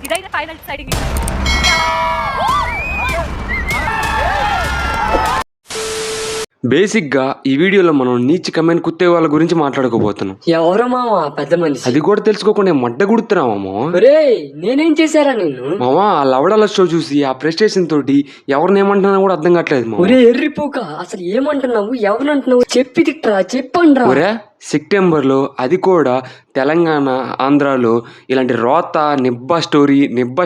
ఇదైతే final deciding. Basic గా ఈ వీడియోలో మనం నీచి కమెంట్ కుత్తే వాళ్ళ గురించి మాట్లాడుకోబోతున్నాం. ఎవరు మావా పెద్ద మనిషి? అది కూడా తెలుసుకోకుండా మడ్డ గుడుతున్నామా? నేనేం చేశారా నేను? మామా ఆ లవడాల షో చూసి ఆ ప్రెస్టేషన్ తోటి ఎవరిని ఏమంటున్నా కూడా అర్థం కావట్లేదు మామ. ఒరే ఎర్రిపోక, అసలు ఏమంటున్నావు? ఎవరంటున్నావు? చెప్పి తిట్టరా, చెప్పండ్రా. ఒరే సెప్టెంబర్ లో, అది కూడా తెలంగాణ ఆంధ్రాలో ఇలాంటి రోత నిబ్బా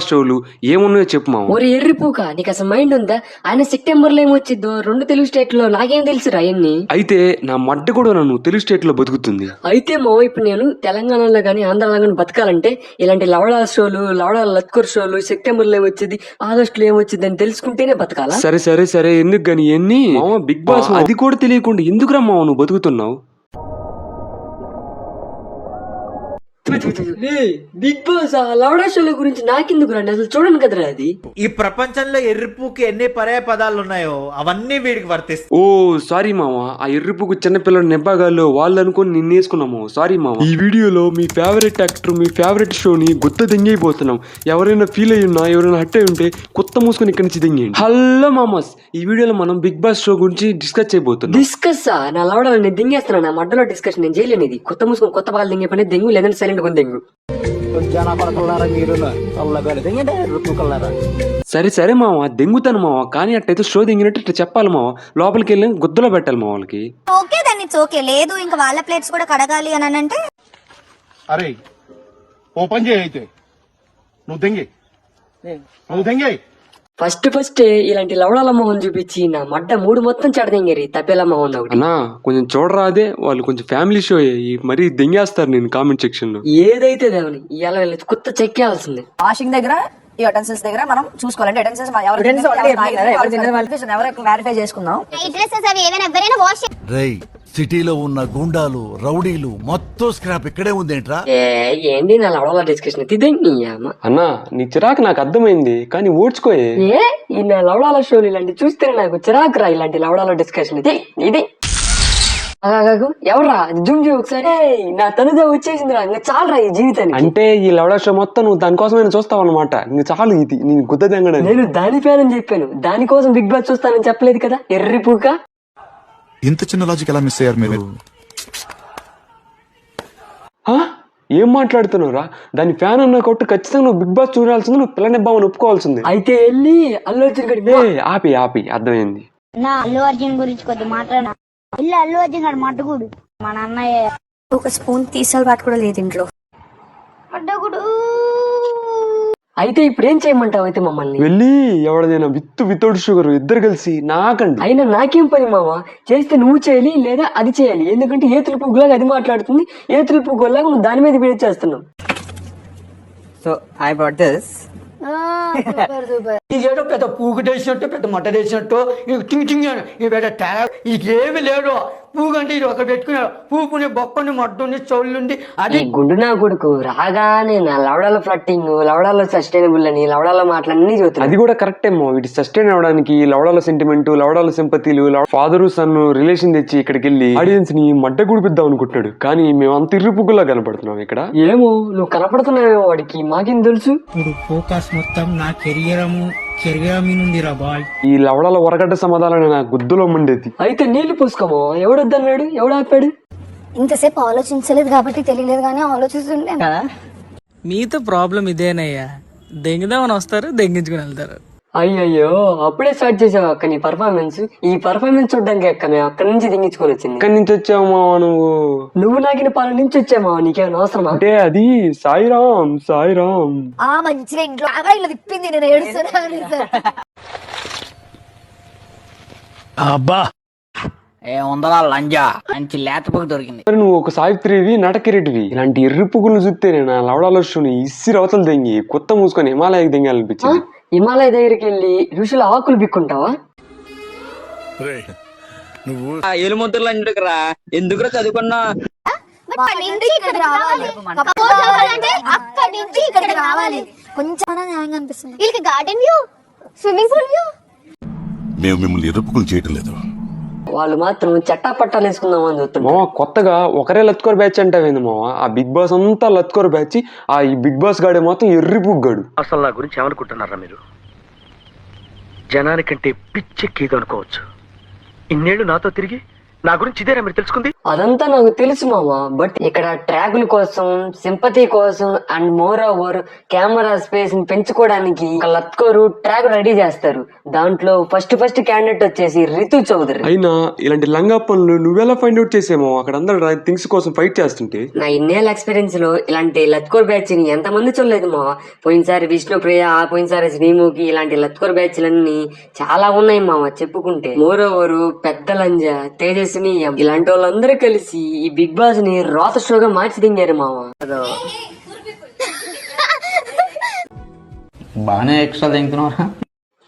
షోలు ఏమున్నాయో చెప్పు మామ. ఒరే ఎర్రిపోక, నీకు అసలు మైండ్ ఉందా? ఆయన సెప్టెంబర్ లో ఏమొచ్చిద్దో 2 తెలుగు స్టేట్ లో నాకేం తెలుసురా అవన్నీ. అయితే నా మడ్డ కూడా నన్ను తెలుగు స్టేట్ లో బతుకుతుంది. అయితే మావ ఇప్పుడు నేను తెలంగాణలో గానీ ఆంధ్రాలో గానీ బతకాలంటే ఇలాంటి లవడాల షోలు, లవడాల లత్కూర్ షోలు సెప్టెంబర్ లో ఏమొచ్చింది, ఆగస్టు లో ఏమొచ్చింది అని తెలుసుకుంటేనే బతకాలా? సరే సరే సరే ఎందుకు గాని ఎన్ని మామ బిగ్ బాస్ అది కూడా తెలియకుండా ఎందుకురా మామ నువ్వు బతుకుతున్నావు? బిగ్ బాస్ ఆ లవడా షోల గురించి నాకెందుకు రండి, అసలు చూడండి కదరా అది. ఈ ప్రపంచంలో ఎర్రిపుకి ఎన్ని పర్యాయ పదాలు ఉన్నాయో అవన్నీ వీడికి వర్తిస్తాయి. ఓ సారీ మామ, ఆ ఎర్రిపుకు చిన్నపిల్లడు నెబ్బాగాల్లో వాళ్ళు అనుకుని నిన్నేసుకున్నాము. సారీ మామ. ఈ వీడియోలో మీ ఫేవరెట్ యాక్టర్, మీ ఫేవరెట్ షోని గుత్త దింగైపోతున్నాం. ఎవరైనా ఫీల్ అయ్యి ఉన్నా, ఎవరైనా హట్ అయి ఉంటే కొత్త మూసుకొని ఇక్కడి నుంచి దింగేయండి. హలో మామస్, ఈ వీడియోలో మనం బిగ్ బాస్ షో గురించి డిస్కస్ చేయబోతున్నాం. డిస్కస్ నా లవడాలు నేను దింగేస్తున్నా, నా మధ్యలో డిస్కషన్ నేను చేయలేను. ఇది కొత్త మూసుకొని కొత్త పాలు దింగే పని దెంగు, లేదంటే సైలెంట్ కొని దెంగు. సరే సరే మామ దెంగుతాను మామ, కానీ అట్టయితే షో దింగినట్టు ఇట్లా చెప్పాలి మామ. లోపలికి వెళ్ళి గుద్దలో పెట్టాలి మా వాళ్ళకి. ఓకే దాన్ని ఓకే లేదు, ఇంకా వాళ్ళ ప్లేట్స్ కూడా కడగాలి అని అంటే అరే ఓపెన్ చేయి, అయితే నువ్వు దెంగే ఫస్ట్ ఇలాంటి లవడాల మొహం చూపించి నా మడ్డ మూడు మొత్తం చెడదెంగేరి తప్పేలా మొహం ఒకటి. అన్నా కొంచెం చూడరా, అదే వాళ్ళు కొంచెం ఫ్యామిలీ షో మరీ దెంగేస్తారు నేను కామెంట్ సెక్షన్ లో. ఏదైతే దేవని ఇలా కొత్త చెక్కేయాల్సిందే. వాషింగ్ దగ్గర ఈ అటెన్షన్స్ దగ్గర మనం చూసుకోవాలంటే అటెన్షన్స్ ఎవరు క్లారిఫై చేసుకుందాం. సిటీలో ఉన్న గుండాలు, రౌడీలు మొత్తం స్క్రాప్ ఇక్కడే ఉందేంట్రా? ఏంటి నా లవడాల డిస్కషన్ అన్నా నీ చిరాకు నాకు అర్థమైంది, కానీ ఓడ్చుకోయే. ఈ నా లవడాల షోలు ఇలాంటి చూస్తే నాకు చిరాకు రా. ఇలాంటి లవడాల డిస్కషన్ ఇది ఎవరా జూమ్ చేయ ఒకసారి. నా తనుజ వచ్చేసింది రా, ఇంకా చాలరా ఈ జీవితాన్ని. అంటే ఈ లవడా షో మొత్తం నువ్వు దానికోసమైనా చూస్తావు అనమాట. ఇంక చాలు ఇది నీ గుద్ద దెంగడం. నేను దాని పేరు అని చెప్పాను, దానికోసం బిగ్ బాస్ చూస్తానని చెప్పలేదు కదా ఎర్రిపూక. ఇంత చిన్న లాజిక్ ఎలా మిస్ అయ్యారు మీరు? ఏం మాట్లాడుతున్నావురా? దాని ఫ్యాన్ అన్న కొట్టు ఖచ్చితంగా నువ్వు బిగ్ బాస్ చూడాల్సింది, నువ్వు పిల్లని బావని ఒప్పుకోవాల్సింది. అయితే వెళ్ళి అల్లు అర్జున్ గడి ఆపి అర్థమైంది. నా అల్లు అర్జున్ గురించి కొద్దిగా మాట్లాడా. ఇల్లు అల్లు అర్జున్ గారు మడ్డగుడు. మా నాన్నయ్య ఒక స్పూన్ తీసాలు పాటు కూడా లేదు ఇంట్లో. మడ్డగుడు. అయితే ఇప్పుడు ఏం చేయమంటావు? అయితే మమ్మల్ని వెళ్ళి ఎవడదైనా వితౌట్ షుగర్ ఇద్దరు కలిసి నాకండి. అయినా నాకేం పని మామ, చేస్తే నువ్వు చేయాలి లేదా అది చేయాలి. ఎందుకంటే ఏ తులుపులాగా అది మాట్లాడుతుంది, ఏ తులుపులాగా నువ్వు దాని మీద వీడియో చేస్తున్నావు. So I brought this. ఇదేదో పెద్ద పూగుటేసినట్టు, పెద్ద మట్టడేసినట్టు ఇకేమి లేడు. పూగు అంటే ఇది ఒక పెట్టుకున్నాడు. పూపుని బొప్పని మడ్డుని చౌళ్ళుండి అది గుండు నా కొడుకు రాగానే నా లవడాల ఫ్లట్టింగ్, లవడాల సస్టైనబుల్ అని లవడాల మాటలన్నీ చదువుతాను. అది కూడా కరెక్ట్ ఏమో. వీటి సస్టైన్ అవడానికి లవడాల సెంటిమెంట్, లవడాల సింపతిలు, ఫాదర్ సన్ రిలేషన్ తెచ్చి ఇక్కడికి వెళ్ళి ఆడియన్స్ ని మడ్డ గుడిపిద్దాం అనుకుంటాడు. కానీ మేము అంత ఇరుపుగులా కనపడుతున్నాం ఇక్కడ. ఏమో నువ్వు కనపడుతున్నావేమో వాడికి, మాకేం తెలుసు. ఇప్పుడు ఫోకస్ మొత్తం నా కెరియర్ మీనుందిరా బాయ్. ఈ లవడాల వరగడ్డ సమాధానం నా గుద్దులో మండేది. అయితే నీళ్లు పోసుకోమో. ఎవడొద్దన్నాడు? ఎవడాపాడు? ఇంతసేపు ఆలోచించలేదు కాబట్టి తెలియలేదు, కానీ ఆలోచిస్తుండే. మీతో ప్రాబ్లం ఇదేనయ్యా, దెంగుదామని వస్తారు, దెంగించుకుని వెళ్తారు. అయ్యయ్యో అప్పుడే స్టార్ట్ చేసావు అక్క నీ పర్ఫార్మెన్స్. ఈ పర్ఫార్మెన్స్ చూడడానికి అక్క మేము అక్కడి నుంచి దింగించుకొని వచ్చింది. ఎక్కడి నుంచి వచ్చావా నువ్వు నాకిన పాల నుంచి వచ్చామా? నీకేమైనా అవసరమా? అంటే అది సాయిరామ్ ఆ మంచిగా ఇంట్లో ఇలా తిప్పింది, నేను ఏడుస్తున్నా. అబ్బా ఏముందరా లంజా, మంచి లేతపుకు దొరికింది. నువ్వు ఒక సావిత్రివి, నటకిరెడ్డివి. ఇలాంటి ఎర్రిపుగులు చూస్తే నా లవడాల షోని ఇసిరి అవతలు దెంగి కొత్త మూసుకొని హిమాలయకి దెంగాలనిపించింది. హిమాలయ దగ్గరికి వెళ్ళి ఋషుల ఆకులు బిక్కుంటావా? ఎలుముద్రలు అంటుకురా, ఎందుకురా చదువుకున్నా. కొంచెం న్యాయంగా అనిపిస్తుంది. వీళ్ళకి garden view, swimming pool view. మేము మిమ్మల్ని ఎరుపుకుని చేయటం లేదు, వాళ్ళు మాత్రం చట్టా పట్టాలు వేసుకుందామని చూస్తున్నారు. మామ కొత్తగా ఒకరే లత్కోర్ బ్యాచ్ అంటావేంది మామ? ఆ బిగ్ బాస్ అంతా లత్కోర్ బ్యాచ్, ఈ బిగ్ బాస్ గాడే మొత్తం ఎర్రి పుగ్గాడు. అసలు నా గురించి ఏమనుకుంటున్నారా మీరు? జనానికంటే పిచ్చెక్కేదో అనుకోవచ్చు. ఇన్నేళ్లు నాతో తిరిగి నా గురించి ఇదేనా మీరు తెలుసుకుంది? అదంతా నాకు తెలుసు మామ. బట్ ఇక్కడ ట్రాకుల కోసం, సింపతి కోసం and more over camera space ని పెంచుకోవడానికి ఒక లత్కోరు ట్రాక్ రెడీ చేస్తారు. దాంట్లో ఫస్ట్ క్యాండిడేట్ వచ్చేసి రితు చౌదరి. అయినా ఇలాంటి లంగా పనులు నువ్వెలా ఫైండ్ అవుట్ చేసేమో? అక్కడ అందరు థింగ్స్ కోసం ఫైట్ చేస్తుంటే. నా ఇన్నేళ్ళ ఎక్స్పీరియన్స్ లో ఇలాంటి లత్కోర్ బ్యాచ్ ని ఎంతమంది చూడలేదు మామ. పోయినసారి విష్ణుప్రియ, పోయినసారి శ్రీముఖి, ఇలాంటి లత్కోర్ బ్యాచ్లన్నీ చాలా ఉన్నాయి మామ చెప్పుకుంటే. మోర్ ఓవర్ పెద్ద లంజ, తేజస్విని, ఇలాంటి వాళ్ళందరూ కలిసి ఈ బిగ్ బాస్ ని రోత షోగా మార్చి దింగారు మామ. బాగానే ఎక్స్ట్రా తింటున్నారా?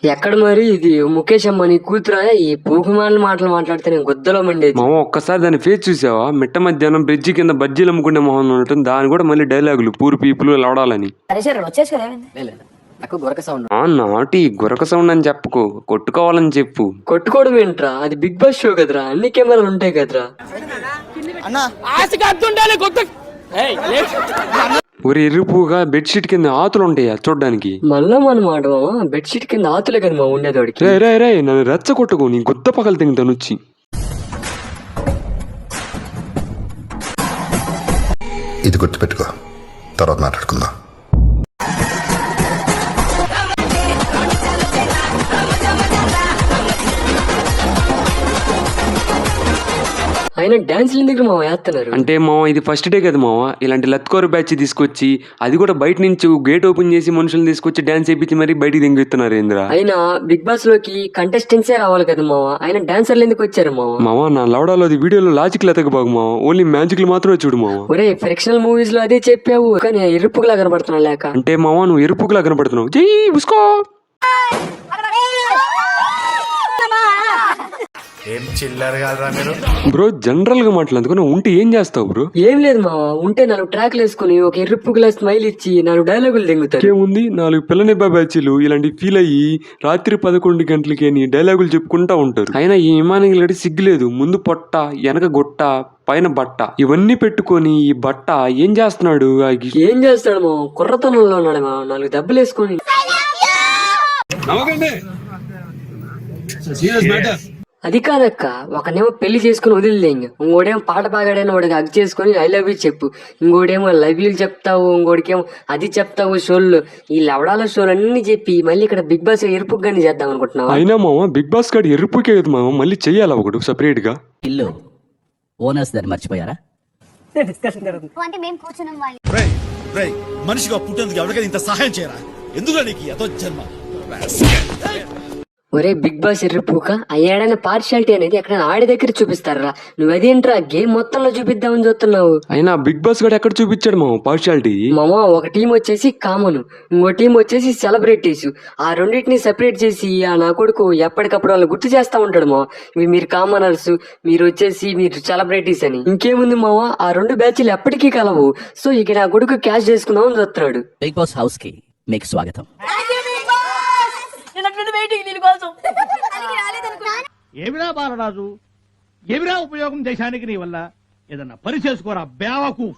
ఎక్కడ మరి ఇది ముఖేష్ అమ్మని కూతురా? ఈ పూకుమాల మాటలు మాట్లాడితే నేను గుద్దలో మండేది. మామ ఒక్కసారి దాని ఫేస్ చూసావా? మిట్ట మధ్యాహ్నం బ్రిడ్జి కింద బజ్జీలు అమ్ముకునే మొహం ఉంటుంది. దాని కూడా మళ్ళీ డైలాగులు పూర్ పీపుల్ లవడాలని. నాటి గురక సౌండ్ అని చెప్పుకో, కొట్టుకోవాలని చెప్పు. కొట్టుకోవడం ఏంట్రా? అది బిగ్ బాస్ షో కదరా, అన్ని కెమెరాలు ఉంటాయి కదరా. ఒరే ఎర్రిపుగా బెడ్షీట్ కింద ఆతులు ఉంటాయా చూడ్డానికి? మళ్ళా మనం ఆడమా? బెడ్షీట్ కింద ఆతులే కదా మా ఉండేదోడికి. రే నన్ను రెచ్చ కొట్టుకో, నీ గుద్ద పగలు తింటానొచ్చి. ఇది గుర్తుపెట్టుకో, తర్వాత మాట్లాడుకుందాం. అయినా డాన్స్లు ఎందుకు మామ వేస్తున్నారు? అంటే మామ ఇది ఫస్ట్ డే కదా మామ, ఇలాంటి లత్కోర్ బ్యాచ్ తీసుకొచ్చి అది కూడా బయట నుంచి గేట్ ఓపెన్ చేసి మనుషులు తీసుకొచ్చి డాన్స్ చేయించి మరి బయటికి దింగుతున్నారు ఏంద్రా? అయినా బిగ్ బాస్ లోకి కంటెస్టెంట్సే రావాలి కదా మామ, అయినా డాన్సర్లు ఎందుకు వచ్చారు మామ? మామ నా లవడాలో వీడియోలో లాజిక్ లెతక బాగు మామ, ఓన్లీ మ్యాజిక్లు మాత్రమే చూడు మామ. ఒరే ఫిక్షనల్ మూవీస్ లో అదే చెప్పావు కానీ ఎరుపులా కనబడుతున్నా లేక. అంటే మామ నువ్వు ఎరుపుకులా కనపడుతున్నావు. జై ఉస్కో. ఏం చిల్లర కాదురా మీరు. బ్రో జనరల్ గా మాట్లాడుకున్నా ఉంటే ఏం చేస్తావు బ్రో? ఏం లేదు మామ, ఉంటే 4 ట్రాక్లు వేసుకుని ఒక ఎరుపులా స్మైల్ ఇచ్చి 4 డైలాగులు దింగుతారు. ఏముంది 4 పిల్లనిబ్బా బ్యాచ్లు ఇలాంటి ఫీల్ అయ్యి రాత్రి 11 గంటలకి అని డైలాగులు చెప్పుకుంటా ఉంటారు. అయినా ఈ విమానం గడి సిగ్గులేదు, ముందు పొట్ట వెనక గొట్ట పైన బట్ట ఇవన్నీ పెట్టుకొని ఈ బట్ట ఏం చేస్తున్నాడు? ఏం చేస్తాడు మామ? కుర్రతనంలో ఉన్నాడు మామ, 4 దెబ్బలు వేసుకొని. అది కాదక్క, ఒకనేమో పెళ్లి చేసుకుని వదిలేంగ, ఇంకోడేమో పాట పాడాడని వాడికి హగ్ చేసుకుని ఐ లవ్ యూ చెప్పు, ఇంకోడేమో లవ్ యూ చెప్తావు, ఇంకోటికేమో అది చెప్తావు. షోల్లో ఈ లవడాల షోలు అన్ని చెప్పి మళ్ళీ ఇక్కడ బిగ్ బాస్ ఎరుపుగానే చేద్దాం అనుకుంటున్నావు. అయినా మామ బిగ్ బాస్ గాడి ఎరుపుకే కదా మామ, మళ్ళీ చెయ్యాలా ఒకడు సపరేట్ గా? ఇల్లు ఓనర్స్ దాన్ని మర్చిపోయారా? అంటే మేము కూర్చున్నాం. మనిషిగా పుట్టేందుకు ఎవరికైనా ఇంత సహాయం చేయరా? ఎందుకు నీకు అదో జన్మ? ఒరే బిగ్ బాస్ ఎర్రిపోక, అయ్యాడైన పార్షియాలిటీ అనేది ఎక్కడ ఆడి దగ్గర చూపిస్తారా? నువ్వదేంట్రా గేమ్ మొత్తంలో చూపిద్దామని చూస్తున్నావు. అయినా బిగ్ బాస్ గడు ఎక్కడ చూపించాడు మామ పార్షియాలిటీ? మామ ఒక టీం వచ్చేసి కామన్, ఇంకో టీం వచ్చేసి సెలబ్రిటీస్. ఆ రెండింటిని సెపరేట్ చేసి ఆ నా కొడుకు ఎప్పటికప్పుడు వాళ్ళు గుర్తు చేస్తా ఉంటాడు మామ. మీరు కామనర్స్, మీరు వచ్చేసి మీరు సెలబ్రిటీస్ అని. ఇంకేముంది మామ, ఆ 2 బ్యాచ్లు ఎప్పటికీ కలవు. సో ఇక నా కొడుకు క్యాష్ చేసుకుందామని చూస్తున్నాడు. బిగ్ బాస్ హౌస్ కి మీకు స్వాగతం. ఏమిరా బాలరాజు, ఏమిరా ఉపయోగం దేశానికి నీ వల్ల? ఏదన్నా పని చేసుకోరా బేవకు.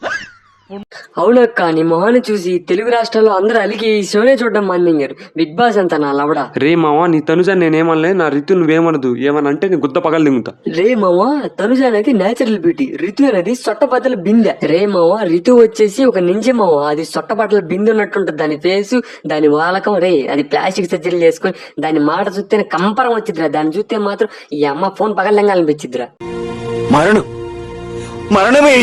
అవునక్క, నీ మొహాన్ని చూసి తెలుగు రాష్ట్రాల్లో అందరూ అలిగి ఈ షోనే చూడడం మందింగారు. బిగ్ బాస్ అంతా నా లవడా. రే మామ నీ తనుజ నేనేమనలే, నా రితు నువ్వేమనదు, ఏమని అంటే నీ గుద్ద పగలు దింగుతా. రే మామ, తనుజ అనేది నేచురల్ బ్యూటీ, రితు అనేది సొట్టబట్టల బిందె. రే మామ, రితు వచ్చేసి ఒక నింజ మామ, అది సొట్టబట్టల బిందె ఉన్నట్టుంటది దాని ఫేసు, దాని వాలకం. రే అది ప్లాస్టిక్ సర్జరీలు చేసుకుని దాని మాట చూస్తేనే కంపరం వచ్చిద్దిరా, దాన్ని చూస్తే మాత్రం ఈ అమ్మ ఫోన్ పగలంగాలనిపించిద్దిరా. మరణమే.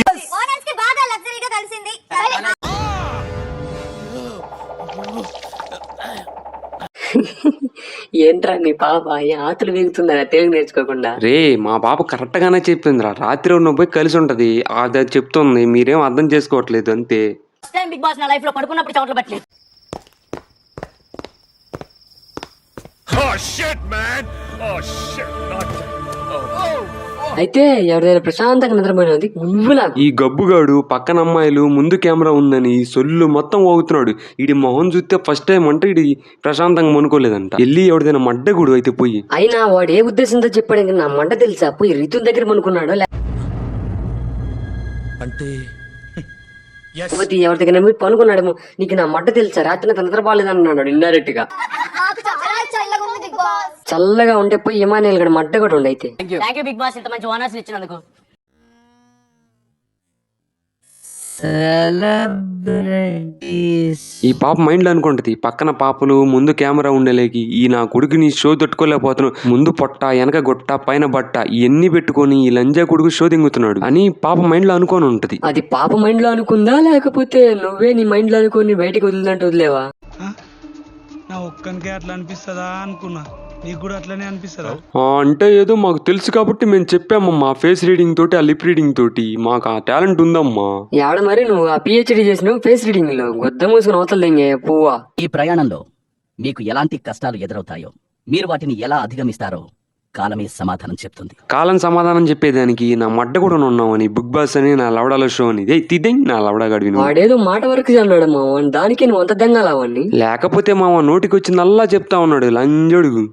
ఏంట్రా మీ పాప ఆతులు వీగుతుందా తెలుగు నేర్చుకోకుండా? రే మా పాప కరెక్ట్ గానే చెప్పిందిరా, రాత్రి ఉన్న పోయి కలిసి ఉంటది అది చెప్తుంది, మీరేం అర్థం చేసుకోవట్లేదు అంతే. బిగ్ బాస్ నా లైఫ్ లో పడుకున్నప్పుడు చోట్ల పట్టలేదు. అయితే ఎవరిదైనా ప్రశాంతంగా నిద్రపోయినది నువ్వు నాకు ఈ గబ్బుగాడు పక్కన అమ్మాయిలు ముందు కెమెరా ఉందని సొల్లు మొత్తం వాగుతున్నాడు. ఈడి మొహం చూస్తే ఫస్ట్ టైం అంటే ఈడి ప్రశాంతంగా మనుకోలేదంట. వెళ్ళి ఎవరిదైనా మడ్డగుడు అయితే పోయి. అయినా వాడు ఏ ఉద్దేశంతో చెప్పాడు ఇంకా నా మంట తెలుసా? పోయి రితు దగ్గర మనుకున్నాడు అంటే లేకపోతే ఎవరి దగ్గర నమ్మి పనుకున్నాడేమో. నీకు నా మడ్డ తెలుసా? రాత్రి తన నిద్ర బాగాలేదన్నాడు ఇండైరెక్ట్ గా. చల్లగా ఉంటే పోయి ఇమానియల్ గడ మడ్డ కూడా ఉండి. అయితే బిగ్ బాస్ ఇంత మంచి ఓనర్స్ ఇచ్చినందుకు. ఈ పాప మైండ్ లో అనుకుంటది పక్కన పాపలు ముందు కెమెరా ఉండలేకి ఈ నా కొడుకుని షో తట్టుకోలేకపోతున్నాడు. ముందు పొట్ట వెనక గొట్ట పైన బట్ట ఇవన్నీ పెట్టుకొని ఈ లంజా కొడుకు షో దింగుతున్నాడు అని పాప మైండ్ లో అనుకోని ఉంటది. అది పాప మైండ్ లో అనుకుందా లేకపోతే నువ్వే నీ మైండ్ లో అనుకోని బయటకు వదిలినట్టు వదిలేవా? నా ఒక్కనికే అట్లా అనిపిస్తుందా అనుకున్నా, నీకు కూడా అట్లనే అనిపిస్తుందా? అంటే ఏదో మాకు తెలుసు కాబట్టి మేము చెప్పామమ్మా. ఫేస్ రీడింగ్ తోటి ఆ లిప్ రీడింగ్ తోటి మాకు ఆ టాలెంట్ ఉందమ్మా. యాడ మరి నువ్వు ఆ పిహెచ్డి చేసినావు ఫేస్ రీడింగ్ లో గొద్ద మూసుకుని అవతల దింగే పువ్వా. ఈ ప్రయాణంలో మీకు ఎలాంటి కష్టాలు ఎదురవుతాయో, మీరు వాటిని ఎలా అధిగమిస్తారో కాలమే సమాధానం చెప్తుంది. కాలం సమాధానం చెప్పేదానికి నా మడ్డ కూడా ఉన్నామని బిగ్ బాస్ అని నా లవడాల షో అని తిదే నా లవడా గడివి. వాడేదో మాట వరకు అన్నాడు మావ, దానికి నువ్వు అంత దెంగాలవన్నీ. లేకపోతే మామ నోటికి వచ్చిందల్లా చెప్తా ఉన్నాడు లంజడుగు.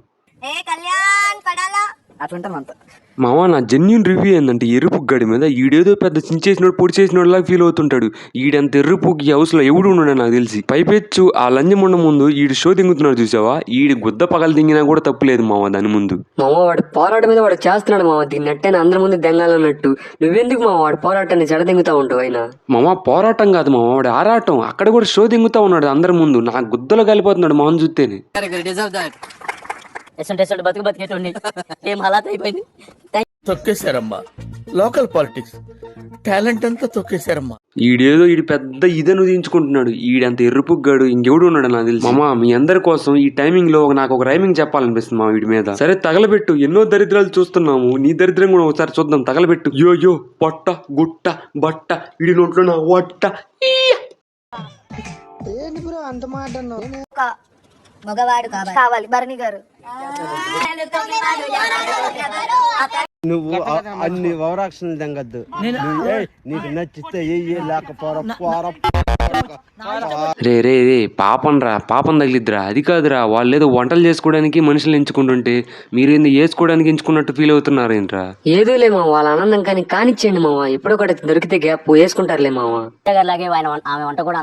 మామ నా జెన్యున్ రివ్యూ ఏంటంటే ఎరుపు గడి మీద ఈడేదో పెద్ద చించేసినోడు పొడి చేసినోడు లాగా ఫీల్ అవుతుంటాడు. ఈడంత ఎరుపుకి ఈ హౌస్ లో ఎవడు ఉన్నాడు నాకు తెలిసి. పైపెచ్చు ఆ లంజముండ ముందు ఈడు షో దింగుతున్నాడు చూసావా, ఈడి గుద్ద పగలు దింగినా కూడా తప్పులేదు మామ దాని ముందు. మామ వాడు పోరాటం మీద వాడు చేస్తున్నాడు మామ, దీన్ని నట్టేనా అందరి ముందు దెంగాలన్నట్టు. నువ్వెందుకు మామ వాడు పోరాటాన్ని చెడ దింగుతా ఉంటావు? అయినా మామ పోరాటం కాదు మామ, వాడు ఆరాటం. అక్కడ కూడా షో దింగుతా ఉన్నాడు అందరి ముందు. నా గుద్దలో కలిపోతున్నాడు మొహం చూస్తేనే. బతుకు బతికేటోండి ఏం హలాత్ అయిపోయింది. తొక్కేశారమ్మా, లోకల్ పాలిటిక్స్ టాలెంట్ అంతా తొక్కేశారమ్మా. ఈడేదో ఈడు పెద్ద ఇదను దించుకుంటున్నాడు. ఈడంత ఎర్రుపుగ్గాడు ఇంకెవడు ఉన్నాడు నాకు తెలిసి. మామ మీ అందరి కోసం ఈ టైమింగ్ లో నాకు ఒక రైమింగ్ చెప్పాలనిపిస్తుంది మా వీడి మీద. సరే తగలబెట్టు, ఎన్నో దరిద్రాలు చూస్తున్నాము, నీ దరిద్రం కూడా ఒకసారి చూద్దాం. తగలబెట్టు. యో యో పొట్ట గుట్ట బట్ట ఈడి నోట్లో నా వట్ట. మగవాడు కావాలి భరణి గారు. నువ్వు అన్ని ఓవరాక్షన్ దంగద్దు, నీకు నచ్చితే రే రే రే పాపం రా, పాపం తగిలిద్రా. అది కాదురా, వాళ్ళు ఏదో వంటలు చేసుకోవడానికి మనుషులు ఎంచుకుంటుంటే మీరేంది వేసుకోవడానికి ఎంచుకున్నట్టు ఫీల్ అవుతున్నారు ఏంట్రా? ఏదోలే మామ, వాళ్ళ ఆనందం కానీ కానిచ్చేయండి మామ. ఎప్పుడో ఒకటి దొరికితే గ్యాప్ వేసుకుంటారులే మామ. అలాగే ఆమె వంట కూడా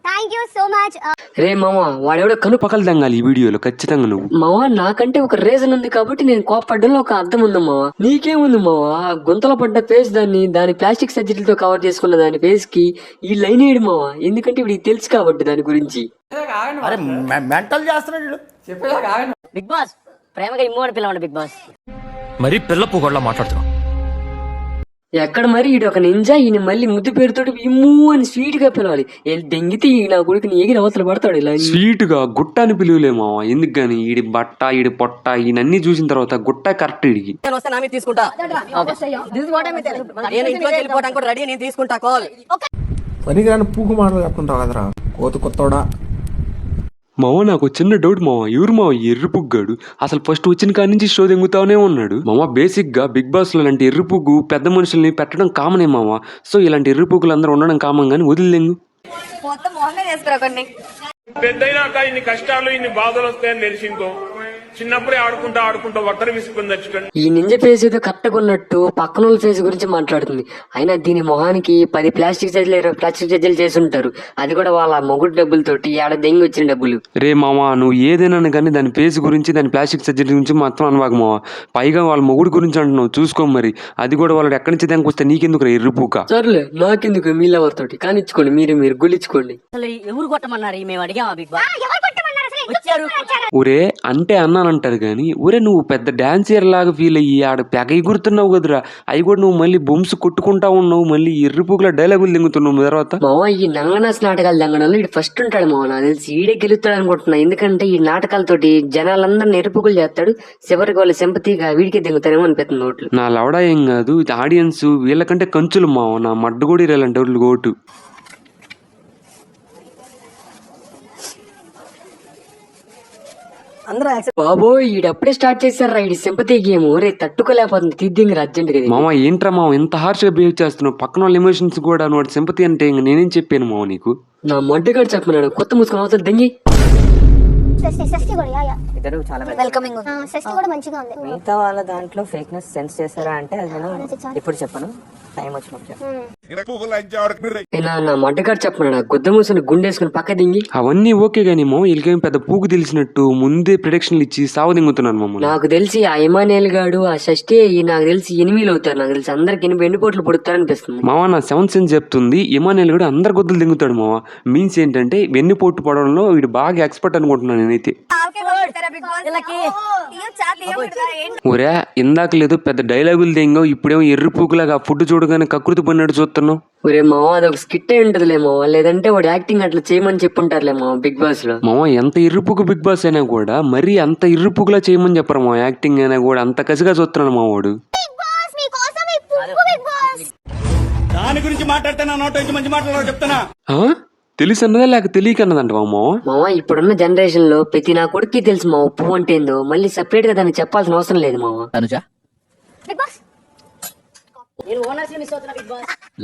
థ్యాంక్ యూ సో మచ్. రే మామ వాడెవడో కను పక్కలు దంగాలి ఈ వీడియోలో ఖచ్చితంగా నువ్వు. మామ నాకంటే ఒక రీజన్ ఉంది కాబట్టి నేను కోపడ్డంలో ఒక అర్థం ఉంది మామ. నీకేముంది మామ? గుంతలో పడ్డ ఫేస్ దాని ప్లాస్టిక్ సర్జరీతో కవర్ చేసుకున్న దాని ఫేస్ కి ఈ లైన్ వేయడు మామ, ఎందుకంటే వీడికి తెలుసు కాబట్టి దాని గురించి. మెంటల్ చేస్తున్నాడు. బిగ్ బాస్ ప్రేమగా ఇమ్మోని పిలవండి బిగ్ బాస్. మరి పిల్ల పూగొడలా మాట్లాడుతున్నావు. ఎక్కడ మరి ఈడు ఒక నింజా, ఈయన మళ్ళీ ముద్దు పేరుతోటి ఇమ్ము అని స్వీట్ గా పిలవాలి. దెంగితే ఈ నా కొడుకుని ఎగిరి అవతల పడతాడు ఇలా. స్వీట్ గా గుట్ట అని పిలువలేమా ఎందుకు గాని? ఈడి బట్ట ఈడి పొట్ట ఈయనన్ని చూసిన తర్వాత గుట్ట కరెక్ట్ ఈడికి. పనికిరాని పూకు మాటలు చెప్తుంటావు కదరా కోత కొత్తోడా. మావ నాకు చిన్న డౌట్ మావ, ఎవరు మావ ఎర్రుపుగ్గాడు? అసలు ఫస్ట్ వచ్చిన కాడి నుంచి షో దింగుతానే ఉన్నాడు మామ. బేసిక్ గా బిగ్ బాస్ లో ఇలాంటి ఎర్రుపుగ్గు పెద్ద మనుషుల్ని పెట్టడం కామనే మామ. సో ఇలాంటి ఎర్రుపుగ్గులు అందరూ ఉండడం కామన్ గానీ వదిలింగు. పెద్దయినాక ఇన్ని కష్టాలు ఇన్ని బాధలు వస్తాయని తెలిసిందో చిన్నప్పుడే ఆడుకుంటా ఒక్కరి విసుకుని తెచ్చుకోండి. ఈ నింజ ఫేస్ ఏదో కరెక్ట్గా ఉన్నట్టు పక్కన వాళ్ళ ఫేస్ గురించి మాట్లాడుతుంది. అయినా దీని మొహానికి 10 ప్లాస్టిక్ సర్జరీలు చేసి ఉంటారు. అది కూడా వాళ్ళ మొగుడు డబ్బులతోటి ఏడ దెంగి వచ్చిన డబ్బులు. రే మామ నువ్వు ఏదైనా కానీ దాని ఫేస్ గురించి దాని ప్లాస్టిక్ సర్జరీ గురించి మాత్రం అనవాక మావ. పైగా వాళ్ళ మొగుడు గురించి అంటున్నావు, చూసుకో మరి. అది కూడా వాళ్ళు ఎక్కడి నుంచి దానికి వస్తే నీకెందుకు ఎర్రుపుక? సర్లే నాకెందుకు, మీ లవర్తోటి కానిచ్చుకోండి, మీరు గుల్లించుకోండి. అసలు ఎవరు కొట్టమన్నారు? మేము అడిగామా బిగ్ బాస్? ఒరే అంటే అన్నానంటారు గాని, ఒరే నువ్వు పెద్ద డాన్సర్ లాగా ఫీల్ అయ్యి ఆడ పెగ ఎగురుతున్నావు కదరా. అవి కూడా నువ్వు మళ్ళీ బొమ్స్ కొట్టుకుంటా ఉన్నావు, మళ్ళీ ఎర్రిపుకుల డైలాగులు దింగుతున్నావు తర్వాత. మావ ఈ నంగనాస్ నాటకాలు దంగడంలో ఇటు ఫస్ట్ ఉంటాడు మావ. నాకు తెలిసి ఈడే గెలుస్తాడు అనుకుంటున్నా. ఎందుకంటే ఈ నాటకాలతోటి జనాలందరినీ ఎరుపుకులు చేస్తాడు. చివరికి వాళ్ళు సింపతిగా వీడికే దింగుతారేమో అనిపిస్తుంది ఓట్లు. నా లవడా ఏం కాదు, ఇది ఆడియన్స్ వీళ్ళకంటే కంచులు మావ. నా మడ్డు కూడా ఇలాంటి వాళ్ళు ఓటు. బాబోయ్ ఈడప్పుడే స్టార్ట్ చేశారా ఈ సింపతి గేమ్. రే తట్టుకోలేకపోతుంది, తీద్దింగ్ అర్జెంట్ గా. మామ ఏంట్రా మామ ఇంత హార్ష్ గా బిహేవ్ చేస్తున్నావు? పక్కన వాళ్ళ ఎమోషన్స్ కూడా నువ్వు సింపతి అంటే ఇంక నేనేం చెప్పాను మామ నీకు? నా మొడ్డగాడు చెప్పినాడు కొత్త మూసుకొని అవతల దింగి. వెల్కమింగ్ కూడా మంచిగా ఉంది. మిగతా వాళ్ళ దాంట్లో ఫేక్నెస్ సెన్స్ చేశారా అంటే అది నేను ఇప్పుడు చెప్పను, టైం వచ్చినప్పుడు నా మొడ్డగాడు చెప్పినాడు గుద్ద మూసుకొని గుండేసుకుని పక్క దింగి. అవన్నీ ఓకే గానీ మామ వీళ్ళకేం పెద్ద పూకు తెలిసినట్టు ముందే ప్రిడిక్షన్లు ఇచ్చి సాగు దింగుతున్నాను మమ్మల్ని. నాకు తెలిసి ఆ ఇమానియల్ గాడు ఆ షష్ఠి నాకు తెలిసి ఎనిమిలు అవుతారు. నాకు తెలిసి అందరికి వెన్నుపోట్లు పుడతారనిపిస్తుంది. మామ నా సెవెంత్ సెన్స్ చెప్తుంది ఇమానుయేల్ కూడా అందరు గుద్దలు దింగుతాడు మామ. మీన్స్ ఏంటంటే వెన్నుపోటు పడడంలో వీడు బాగా ఎక్స్పర్ట్ అనుకుంటున్నాను నేనైతే. ఒరే ఇందాక లేదు పెద్ద డైలాగులు దింగావు, ఇప్పుడేమో ఎర్రి పూకులాగా ఫుడ్ చూడగానే కకృతి పడినట్టు చూస్తున్నావు. ఒరే మామ అదొక స్కిట్ అయి ఉంటదిలేమో, లేదంటే వాడు యాక్టింగ్ అట్లా చేయమని చెప్పుంటారులేమో బిగ్ బాస్ లో. మామ ఎంత ఇర్రుపుకు బిగ్ బాస్ అయినా కూడా మరీ అంత ఇర్రుపుకులా చేయమని చెప్పరు మా. యాక్టింగ్ అయినా కూడా అంత కసిగా చూస్తున్నాడు మా వాడు. దాని గురించి మాట్లాడితే నా నోట నుంచి మంచి మాటలు చెప్తానా? తెలిసి అన్నదా లేక తెలియక అన్నదంట మామ. మామ ఇప్పుడున్న జనరేషన్ లో ప్రతి నా కొడుక్కి తెలుసు మామ పువ్వు అంటే ఏందో. మళ్ళీ సెపరేట్ గా దాన్ని చెప్పాల్సిన అవసరం లేదు మామ. తనుజ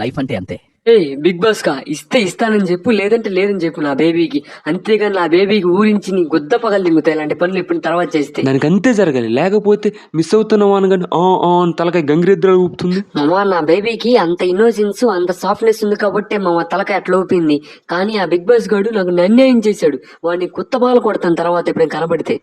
లైఫ్ అంటే అంతే. బిగ్ బాస్ కా ఇస్తే ఇస్తానని చెప్పు, లేదంటే లేదని చెప్పు నా బేబీకి. అంతేగాని నా బేబీకి ఊరించి నీ గుద్ద పగలు దిగుతాయి ఇలాంటి పనులు ఇప్పుడు తర్వాత చేస్తే. దానికి అంతే జరగాలి, లేకపోతే మిస్ అవుతున్నావా అనగానే తలకాయ గంగిరెద్దులు ఊపుతుంది. మామ నా బేబీకి అంత ఇన్నోసెన్స్ అంత సాఫ్ట్నెస్ ఉంది కాబట్టి మామ తలకాయ అట్లా ఊపింది. కానీ ఆ బిగ్ బాస్ గాడు నాకు అన్యాయం చేశాడు. వాడిని కొత్త బాలు కొడతాను తర్వాత ఎప్పుడైనా కనబడితే.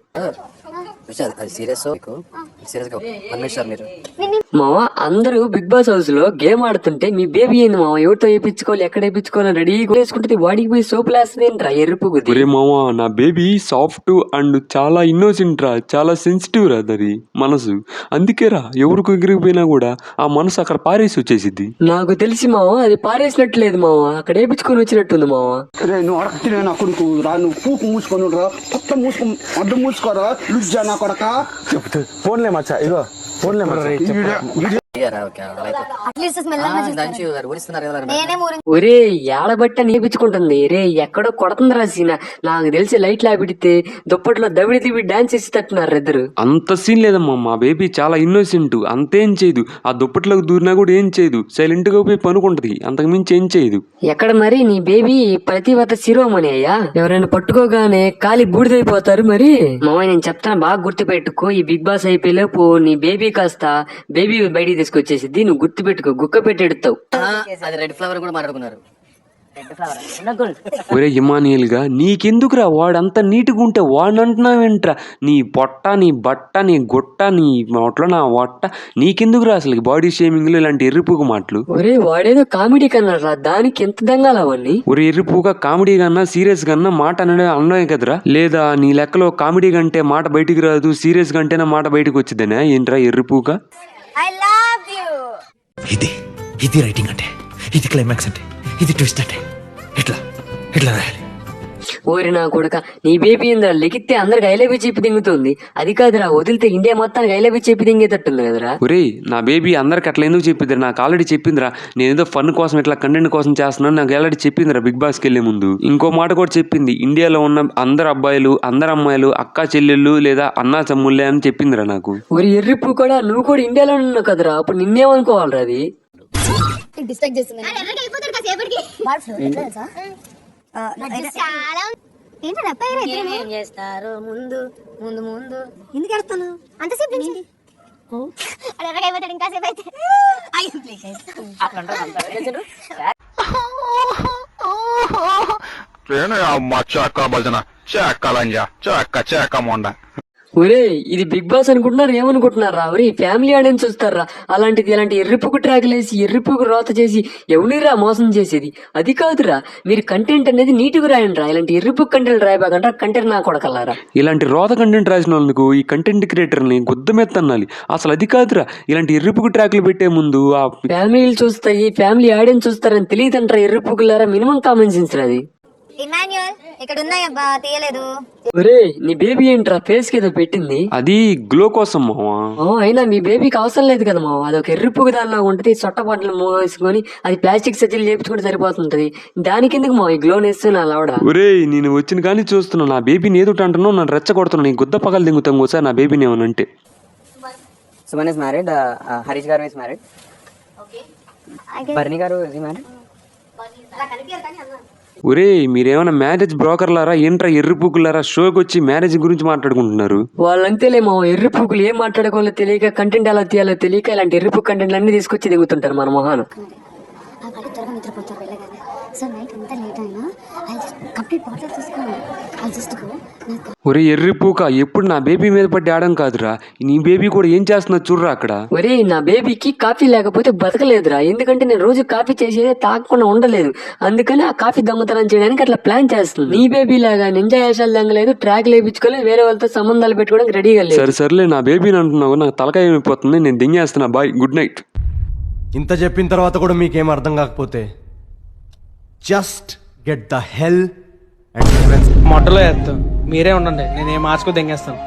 మామ అందరూ బిగ్ బాస్ హౌస్ లో గేమ్ ఆడుతుంటే మీ బేబీ ఏంది మామ ఎవరితో వేయించుకోవాలి ఎక్కడ వేయించుకోవాలి రెడీ వేసుకుంటే వాడికి పోయి సోపులు వేస్తుందేంట్రా ఎరుపు గుద్ది. ఒరే మామ నా బేబీ సాఫ్ట్ అండ్ చాలా ఇన్నోసెంట్ రా, చాలా సెన్సిటివ్ రా అది మనసు. అందుకే రా ఎవరికి ఎగిరిపోయినా కూడా ఆ మనసు అక్కడ పారేసి వచ్చేసిద్ది. నాకు తెలిసి మామ అది పారేసినట్లేదు మామ, అక్కడ వేయించుకొని వచ్చినట్టుంది మామ. నువ్వు అడగతినే నా కొడుకు రా, నువ్వు పూకు మూసుకొని రా, కొత్త మూసుకో అడ్డు మూసుకోరా లుజ్జా నా కొడక. చెప్తూ ఫోన్లే మచ్చా, ఇగో ఫోన్లే ఒరే ఏడబట్ట నేర్పించుకుంటుంది రే, ఎక్కడో కొడుతుంది రాసిన. నాకు తెలిసి లైట్ లాపిడితే దుప్పట్లో దవిడి తివి డాన్స్ చేసి తట్టున్నారు ఇద్దరు. అంత సీన్ లేదమ్మా, మా బేబీ చాలా ఇన్నోసెంట్, అంతేం చేయదు. ఆ దుప్పట్లోకి దూరినా కూడా ఏం చేయదు, సైలెంట్ గా పోయి పనుకుంటది, అంతకు మించి ఏం చేయదు. ఎక్కడ మరి నీ బేబీ ప్రతివత శిరోమణి అయ్యా, ఎవరైనా పట్టుకోగానే కాలి బూడిదైపోతారు. మరి మామయ్య నేను చెప్తాను బాగా గుర్తుపెట్టుకో, ఈ బిగ్ బాస్ అయిపోయేలోపు నీ బేబీ కాస్త బేబీ బయటికి తీసుకొచ్చేసిద్ది. నువ్వు గుర్తు పెట్టుకో, గుక్క పెట్టి ఎడుతావు. రెడ్ ఫ్లవర్ కూడా మాట్లాడుకున్నారు. ఒరే ఇమానియల్ గా నీకెందుకురా వాడంతా నీట్గా ఉంటే వాడిని అంటున్నావేంట్రా? నీ పొట్ట నీ బట్ట నీ గుట్ట నీ నోట్లో నా వట్ట నీకెందుకురా అసలు బాడీ షేమింగ్ ఇలాంటి ఎర్రిపుగా మాటలు? ఒరే వాడేదో కామెడీ కన్నారా, దానికి ఎంత దంగాల అవన్నీ? ఒరే ఎర్రిపుగా కామెడీ కన్నా సీరియస్ కన్నా మాట అన్నదే కదరా? లేదా నీ లెక్కలో కామెడీ కంటే మాట బయటికి రాదు, సీరియస్ కంటేనే మాట బయటకు వచ్చిందనే ఏంట్రా ఎర్రిపుగా? ఇది రైటింగ్ అంటే, ఇది క్లైమాక్స్ అంటే, ఇది ట్విస్ట్ అంటే ఇట్లా ఇట్లా రాయాలి. ఓరి నా కొడుక నీ బేబీ ఏంద్రా లెగితే అందరికి ఐలవి చెప్పి దింగుతుంది. అది కాదురా వదిలితే ఇండియా మొత్తానికి ఐలవి చెప్పి దింగేటట్టుంది కదరా. ఒరే నా బేబీ అందరికి అట్లా ఎందుకు చెప్పిందిరా? నాకు ఆల్రెడీ చెప్పిందిరా, నేను ఏదో ఫన్ కోసం ఇట్లా కంటెంట్ కోసం చేస్తున్నాను నాకు ఆల్రెడీ చెప్పిందిరా. బిగ్ బాస్కి వెళ్లే ముందు ఇంకో మాట కూడా చెప్పింది, ఇండియాలో ఉన్న అందరు అబ్బాయిలు అందరు అమ్మాయిలు అక్క చెల్లెళ్ళు లేదా అన్నా తమ్ముళ్ళే అని చెప్పిందిరా నాకు. ఒరి ఎర్రిప్పు కూడా నువ్వు కూడా ఇండియాలో ఉన్నావు కదరా, అప్పుడు నిన్నేమనుకోవాలరా అది? ఏం చేస్తారు ముందు ముందు ముందు ఎందుకు వెళ్తాను అంతసేపు అయిపోతాడు ఇంకాసేపు అయితే ఒరే ఇది బిగ్ బాస్ అనుకుంటున్నారు ఏమనుకుంటున్నారా? ఒరే ఫ్యామిలీ ఆడియన్స్ చూస్తారా అలాంటిది? ఇలాంటి ఎర్రిపుకు ట్రాక్లేసి ఎర్రిపుకు రోత చేసి ఎవరిరా మోసం చేసేది? అది కాదురా, మీరు కంటెంట్ అనేది నీట్గా రాయండి రా. ఇలాంటి ఎర్రిపుకు కంటెంట్ రాయబాకంటే కంటెంట్ నా కొడకల్లారా. ఇలాంటి రోత కంటెంట్ రాసిన వాళ్ళకు ఈ కంటెంట్ క్రియేటర్ని గుద్దమెత్తన్నాలి. అసలు అది కాదురా, ఇలాంటి ఎర్రిపుకు ట్రాక్లు పెట్టే ముందు ఆ ఫ్యామిలీలు చూస్తాయి ఫ్యామిలీ ఆడియన్స్ చూస్తారని తెలియదంటారా ఎర్రిపుకులారా? మినిమం కామన్ సెన్స్ అది. ఇమాన్యుయల్ ఇక్కడ ఉన్నాయబ్బా తీయలేదు. ఒరే నీ బేబీ ఏంట్రా ఫేస్ కి ఏదో పెట్టింది? అది గ్లో కోసం మావా. అయినా మీ బేబీకి అవసరం లేదు కదా మావ, అదొక ఎర్రిపుగు దానిలో ఉంటది, సొట్ట బట్టలు వేసుకొని అది ప్లాస్టిక్ సర్జరీలు చేపించుకుంటే సరిపోతుంటది. దానికి ఎందుకు మా ఈ గ్లో నేస్తూ నా లవడా? ఒరే నేను వచ్చిన కానీ చూస్తున్నా, నా బేబీని ఏదో అంటున్నావు, నన్ను రెచ్చగొడుతున్నా, నీ గుద్ద పగలు దింగుతాం ఒకసారి నా బేబీని ఏమనంటే. సుమన్ ఇస్ మ్యారీడ్, హరీష్ గారు ఇస్ మ్యారీడ్, బర్ని గారు ఇస్ మ్యారీడ్. ఒరే మీరేమైనా మ్యారేజ్ బ్రోకర్లారా ఏంట్రా ఎర్రిపూకులారా? షోకి వచ్చి మ్యారేజ్ గురించి మాట్లాడుకుంటున్నారు. వాళ్ళంతేలే మా ఎర్రిపుకులు ఏం మాట్లాడుకోవాలో తెలియక, కంటెంట్ ఎలా తీయాలో తెలియక ఇలాంటి ఎర్రిపు కంటెంట్లు అన్ని తీసుకొచ్చి దిగుతుంటారు మన మొహాన. త్వరగా నిద్రపోతారు వెళ్ళగానే. సో నైట్ అంతా లేట్ అయినా కంప్లీట్ బాటిల్ తీసుకోండి. ఒరే ఎర్రిపూక, ఎప్పుడు నా బేబీ మీద పట్టి ఆడం కాదురా, నీ బేబీ కూడా ఏం చేస్తున్నా చూడరా అక్కడ. ఒరే నా బేబీకి కాఫీ లేకపోతే బతకలేదురా, ఎందుకంటే నేను రోజు కాఫీ చేసేదే తాగకుండా ఉండలేదు, అందుకని ఆ కాఫీ దొంగతనం చేయడానికి అట్లా ప్లాన్ చేస్తుంది. నీ బేబీ లాగా నింజా వేషాలు దంగలేదు, ట్రాక్ లేపించుకోలేదు, వేరే వాళ్ళతో సంబంధాలు పెట్టుకోవడానికి రెడీగా లేదు. సరే సర్లే, నా బేబీని అంటున్నావు, నాకు తలకాయ ఏమైపోతుంది, నేను దింగేస్తున్నా. Bye, good night. ఇంత చెప్పిన తర్వాత కూడా మీకేం అర్థం కాకపోతే just get the hell and మొట్టలో వేస్తాం, మీరే ఉండండి, నేనేం మార్చుకో దెంగేస్తాను.